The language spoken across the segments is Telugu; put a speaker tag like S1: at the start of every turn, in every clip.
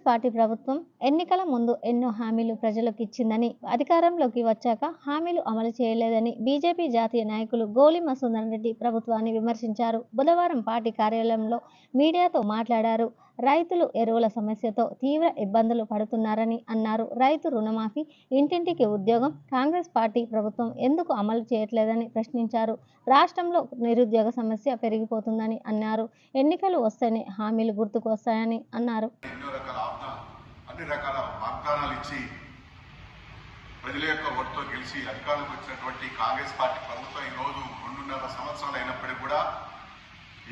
S1: పార్టీ ప్రభుత్వం ఎన్నికల ముందు ఎన్నో హామీలు ప్రజలకు ఇచ్చిందని, అధికారంలోకి వచ్చాక హామీలు అమలు చేయలేదని బీజేపీ జాతీయ నాయకులు గోలి మసూదన్ రెడ్డి ప్రభుత్వాన్ని విమర్శించారు. బుధవారం పార్టీ కార్యాలయంలో మీడియాతో మాట్లాడారు. రైతులు ఎరువుల సమస్యతో తీవ్ర ఇబ్బందులు పడుతున్నారని అన్నారు. రైతు రుణమాఫీ, ఇంటింటికి ఉద్యోగం కాంగ్రెస్ పార్టీ ప్రభుత్వం ఎందుకు అమలు చేయట్లేదని ప్రశ్నించారు. రాష్ట్రంలో నిరుద్యోగ సమస్య పెరిగిపోతుందని అన్నారు. ఎన్నికలు వస్తేనే హామీలు గుర్తుకు వస్తాయని అన్నారు.
S2: అన్ని రకాల వాగ్దానాలు ఇచ్చి ప్రజల యొక్క ఓటుతో గెలిచి అధికారంలోకి వచ్చినటువంటి కాంగ్రెస్ పార్టీ ప్రభుత్వం ఈ రోజు 2.5 సంవత్సరాలు అయినప్పటికీ కూడా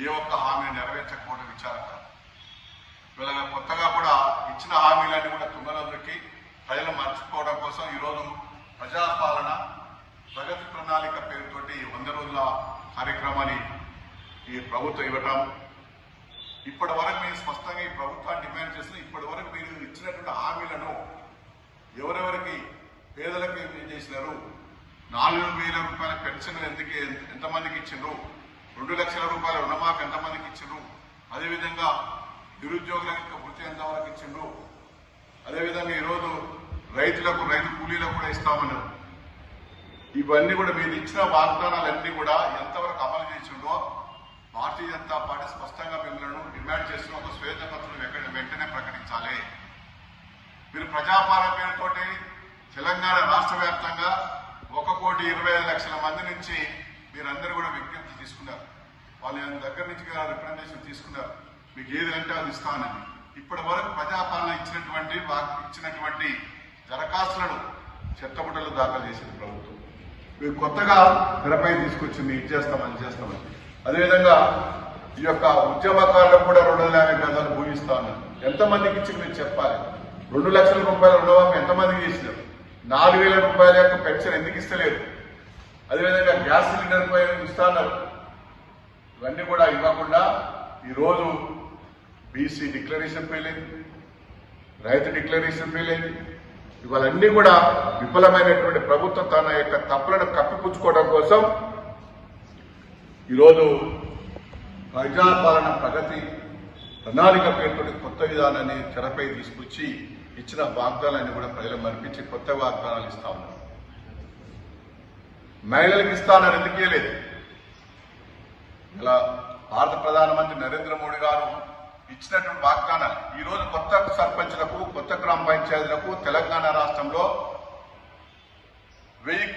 S2: ఏ ఒక్క హామీని నెరవేర్చకపోవడం విచారకరం. ఇవాళ కొత్తగా కూడా ఇచ్చిన హామీలన్నీ కూడా తుంగలో దొరికి ప్రజలు మర్చిపోవడం కోసం ఈరోజు ప్రజాపాలన ప్రగతి ప్రణాళిక పేరుతోటి 100 రోజుల కార్యక్రమాన్ని ఈ ప్రభుత్వం ఇవ్వటం. ఇప్పటి వరకు మీరు స్పష్టంగా ఈ ప్రభుత్వాన్ని డిమాండ్ చేస్తున్న ఇప్పటి వరకు మీరు ఇచ్చినటువంటి హామీలను ఎవరెవరికి పేదలకు ఏం చేసినారు, 4,000 రూపాయల పెన్షన్ ఎంతమందికి ఇచ్చిండ్రు, 2 లక్షల రూపాయల రుణమాఫీ ఎంతమందికి ఇచ్చిండ్రు, అదేవిధంగా నిరుద్యోగుల యొక్క వృత్తి ఎంతవరకు ఇచ్చిండ్రు, అదేవిధంగా ఈరోజు రైతులకు రైతు కూలీలకు కూడా ఇస్తామన్నారు. ఇవన్నీ కూడా మీరు ఇచ్చిన వాగ్దానాలన్నీ కూడా ఎంతవరకు అమలు చేసిండో భారతీయ జనతా పార్టీ స్పష్టంగా మిమ్మల్ని డిమాండ్ చేస్తున్న ఒక శ్వేతపత్రం వెంటనే ప్రకటించాలి. మీరు ప్రజాపాలన పేరుతోటి తెలంగాణ రాష్ట్ర వ్యాప్తంగా 1,25,00,000 మంది నుంచి మీరందరూ కూడా విజ్ఞప్తి తీసుకున్నారు. వాళ్ళ దగ్గర నుంచి రిప్రజెంటేషన్ తీసుకున్నారు. మీకు ఏది అంటే అది ఇస్తానని. ఇప్పటి వరకు ప్రజాపాలన ఇచ్చినటువంటి దరఖాస్తులను చెత్తబుట్టలు దాఖలు చేసింది ప్రభుత్వం. మీరు కొత్తగా తెరపై తీసుకొచ్చింది ఇది చేస్తామని. అదేవిధంగా ఈ యొక్క ఉద్యమకారులకు కూడా 250 గజాలు భూమి ఇస్తా ఉన్నారు. ఎంతమందికి ఇచ్చి మీరు చెప్పాలి. 2 లక్షల రూపాయల రుణమాఫీ ఎంతమందికి చేసినారు, 4,000 రూపాయల యొక్క పెన్షన్ ఎందుకు ఇస్తలేదు, అదేవిధంగా గ్యాస్ సిలిండర్ పై ఇస్తా ఉన్నారు. ఇవన్నీ కూడా ఇవ్వకుండా ఈరోజు బీసీ డిక్లరేషన్ ఫెయిల్ అయింది, రైతు డిక్లరేషన్ ఫెయిల్ అయింది. ఇవాళన్నీ కూడా విఫలమైనటువంటి ప్రభుత్వం తన యొక్క తప్పులను కప్పిపుచ్చుకోవడం కోసం ఈరోజు ప్రజాపాలన ప్రగతి ప్రణాళిక పేరుతో కొత్త విధానాన్ని తెరపై తీసుకొచ్చి ఇచ్చిన వాగ్దానాన్ని కూడా ప్రజలు మరిపించి కొత్త వాగ్దానాలు ఇస్తా ఉన్నారు. మహిళలకు ఇస్తానని ఎందుకు ఇవ్వలేదు? ఇలా భారత ప్రధానమంత్రి నరేంద్ర మోడీ గారు ఇచ్చినటువంటి వాగ్దానాలు ఈ రోజు కొత్త సర్పంచ్లకు, కొత్త గ్రామ పంచాయతీలకు తెలంగాణ రాష్ట్రంలో 1000